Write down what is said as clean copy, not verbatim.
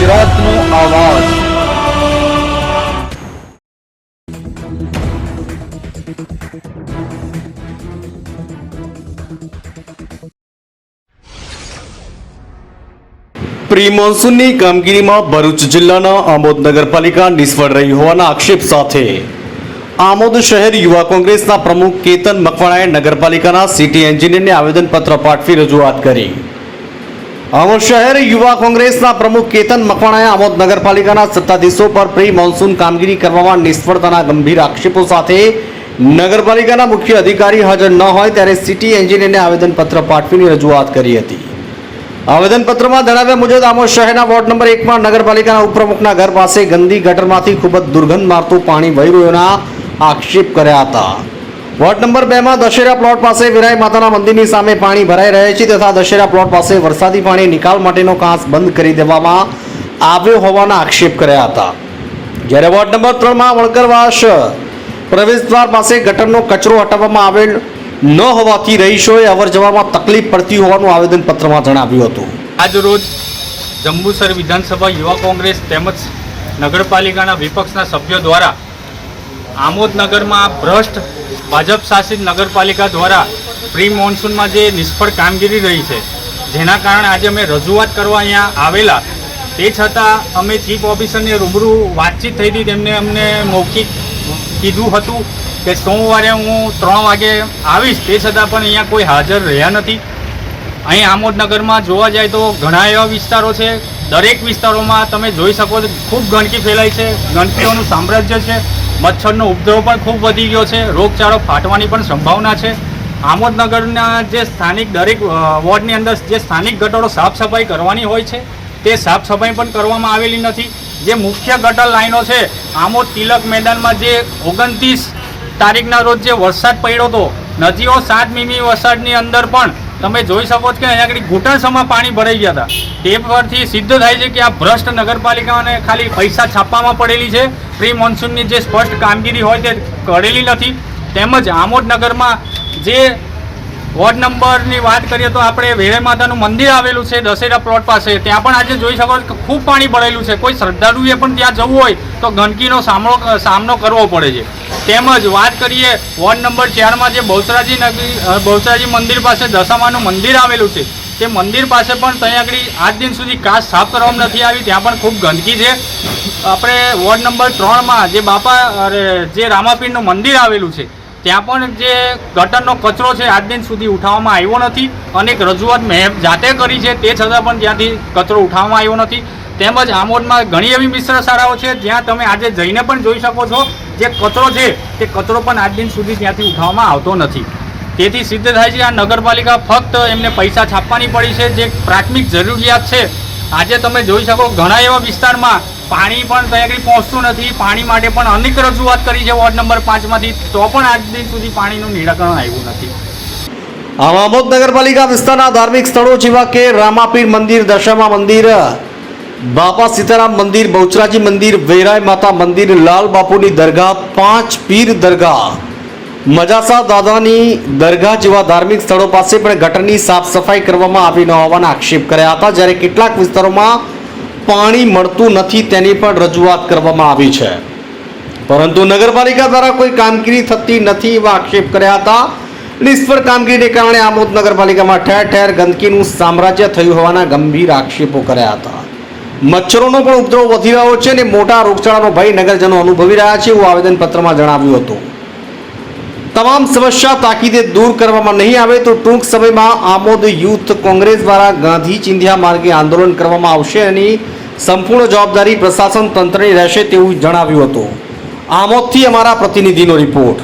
ગુજરાતનો આવાજ। પ્રી મોન્સૂનની કામગીરીમાં ભરૂચ જિલ્લાના આમોદ નગરપાલિકા નિષ્ફળ રહી હોવાના આક્ષેપ સાથે આમોદ શહેર યુવા કોંગ્રેસના પ્રમુખ કેતન મકવાણાએ નગરપાલિકાના સિટી એન્જિનિયરને આવેદનપત્ર પાઠવી રજૂઆત કરી। આમોદ શહેર યુવા કોંગ્રેસના પ્રમુખ કેતન મકવાણાએ આમોદ નગરપાલિકાના સત્તાધીશો પર પ્રી મોન્સૂન કામગીરી કરવામાં નિષ્ફળતાના ગંભીર આક્ષેપો સાથે નગરપાલિકાના મુખ્ય અધિકારી હાજર ન હોય ત્યારે સિટી એન્જિનિયરને આવેદનપત્ર પાઠવીને રજૂઆત કરી હતી। આવેદનપત્રમાં જણાવ્યા મુજબ આમોદ શહેરના વોર્ડ નંબર 1 માં નગરપાલિકાના ઉપપ્રમુખના ઘર પાસે ગંદી ગટરમાંથી ખૂબ જ દુર્ગંધ મારતું પાણી વહી રહ્યોના આક્ષેપ કર્યા હતા। વોર્ડ નંબર 2 માં દશેરા પ્લોટ પાસે વિરાય માતાના મંદિરની સામે પાણી ભરાઈ રહે છે તથા દશેરા પ્લોટ પાસે વરસાદી પાણી નિકાલ માટેનો કાંસ બંધ કરી દેવામાં આવ્યો હોવાના આક્ષેપ કર્યા હતા। જ્યારે વોર્ડ નંબર 3 માં વણકરવાસ પ્રવેશદ્વાર પાસે ગટરનો કચરો હટાવવામાં આવેલ ન હોવાથી રહીશોએ અવરજવરમાં તકલીફ પડતી હોવાનું આવેદનપત્રમાં જણાવ્યું હતું। આજ રોજ જંબુસર વિધાનસભા યુવા કોંગ્રેસ તેમજ નગરપાલિકાના વિપક્ષના સભ્યો દ્વારા આમોદ નગરમાં ભ્રષ્ટ ભાજપ શાસિત નગરપાલિકા દ્વારા પ્રી મોન્સૂનમાં જે નિષ્ફળ કામગીરી રહી છે જેના કારણે આજે અમે રજૂઆત કરવા અહીંયા આવેલા, તે છતાં અમે ચીફ ઓફિસરને રૂબરૂ વાતચીત થઈ હતી। તેમને અમને મૌખિક કીધું હતું કે સોમવારે હું 3 વાગે આવીશ, તે છતાં પણ અહીંયા કોઈ હાજર રહ્યા નથી। અહીં આમોદ નગરમાં જોવા જાય તો ઘણા એવા વિસ્તારો છે, દરેક વિસ્તારોમાં તમે જોઈ શકો છો ખૂબ ગંદકી ફેલાઈ છે, ગંદકીઓનું સામ્રાજ્ય છે, મચ્છરનો ઉપદ્રવ પણ ખૂબ વધી ગયો છે, રોગચાળો ફાટવાની પણ સંભાવના છે। આમોદ નગરના જે સ્થાનિક દરેક વોર્ડની અંદર જે સ્થાનિક ગટરો સાફ સફાઈ કરવાની હોય છે તે સાફ સફાઈ પણ કરવામાં આવેલી નથી। જે મુખ્ય ગટર લાઈનો છે, આમોદ તિલક મેદાનમાં જે 29 તારીખના રોજ જે વરસાદ પડ્યો હતો, નદીઓ 7 મીમી વરસાદની અંદર પણ તમે જોઈ શકો છો કે અહીંયા આગળ ઘૂંટણસમાં પાણી ભરાઈ ગયા હતા। તે પરથી સિદ્ધ થાય છે કે આ ભ્રષ્ટ નગરપાલિકાને ખાલી પૈસા છાપવામાં પડેલી છે, પ્રી મોન્સૂનની જે સ્પષ્ટ કામગીરી હોય તે કરેલી નથી। તેમજ આમોદ નગરમાં જે વોર્ડ નંબરની વાત કરીએ તો આપણે વેરાઈ માતાનું મંદિર આવેલું છે દશેરા પ્લોટ પાસે, ત્યાં પણ આજે જોઈ શકો છો કે ખૂબ પાણી ભરેલું છે। કોઈ શ્રદ્ધાળુએ પણ ત્યાં જવું હોય તો ગંદકીનો સામનો કરવો પડે છે। તેમજ વાત કરીએ વોર્ડ નંબર 4 માં જે બહુચરાજી મંદિર પાસે દશામાનું મંદિર આવેલું છે, તે મંદિર પાસે પણ ત્યાં આગળ આજ દિન સુધી કાચ સાફ કરવામાં નથી આવી, ત્યાં પણ ખૂબ ગંદકી છે। આપણે વોર્ડ નંબર 3 માં જે રામાપીરનું મંદિર આવેલું છે, ત્યાં પણ જે ગટરનો કચરો છે આજ દિન સુધી ઉઠાવવામાં આવ્યો નથી। અનેક રજૂઆત મેં જાતે કરી છે, તે છતાં પણ ત્યાંથી કચરો ઉઠાવવામાં આવ્યો નથી। તેમજ આમોદમાં ઘણી એવી મિશ્ર શાળાઓ છે જ્યાં તમે આજે જઈને પણ જોઈ શકો છો જે કચરો છે તે કચરો પણ આજ દિન સુધી ત્યાંથી ઉઠાવવામાં આવતો નથી। તેથી સિદ્ધ થાય છે આ નગરપાલિકા ફક્ત એમને પૈસા છાપવાની પડી છે, જે પ્રાથમિક જરૂરિયાત છે। આજે તમે જોઈ શકો ઘણા એવા વિસ્તારમાં પાણી પણ ત્યાં આગળ પહોંચતું નથી, પાણી માટે પણ અનેક રજૂઆત કરી છે વોર્ડ નંબર 5 માંથી, તો પણ આજ દિન સુધી પાણીનું નિરાકરણ આવ્યું નથી। આમોદ નગરપાલિકા વિસ્તારના ધાર્મિક સ્થળો જેવા કે રામાપીર મંદિર, દશામા મંદિર, બાપા સીતારામ મંદિર, બહુચરાજી મંદિર, વેરાય માતા મંદિર, લાલ બાપુની દરગાહ, 5 પીર દરગાહ, મજાસા દાદાની દરગાહ જેવા ધાર્મિક સ્થળો પાસે પણ ગટરની સાફ સફાઈ કરવામાં આવી ન હોવાના આક્ષેપ કર્યા હતા। જ્યારે કેટલાક વિસ્તારોમાં પાણી મળતું નથી તેની પણ રજૂઆત કરવામાં આવી છે, પરંતુ નગરપાલિકા દ્વારા કોઈ કામગીરી થતી નથી એવા આક્ષેપ કર્યા હતા। નિષ્ફળ કામગીરીને કારણે આમોદ નગરપાલિકામાં ઠેર ઠેર ગંદકીનું સામ્રાજ્ય થયું હોવાના ગંભીર આક્ષેપો કર્યા હતા। મચ્છરોનો પણ ઉપદ્રવ વધી રહ્યો છે અને મોટા રોગચાળાનો ભય નગરજનો અનુભવી રહ્યા છે એવું આવેદનપત્રમાં જણાવ્યું હતું। તમામ સમસ્યા તાકીદે દૂર કરવામાં નહીં આવે તો ટૂંક સમયમાં આમોદ યુથ કોંગ્રેસ દ્વારા ગાંધી ચિંધ્યા માર્ગે આંદોલન કરવામાં આવશે અને સંપૂર્ણ જવાબદારી પ્રશાસન તંત્રની રહેશે તેવું જણાવ્યું હતું। આમોદથી અમારા પ્રતિનિધિનો રિપોર્ટ।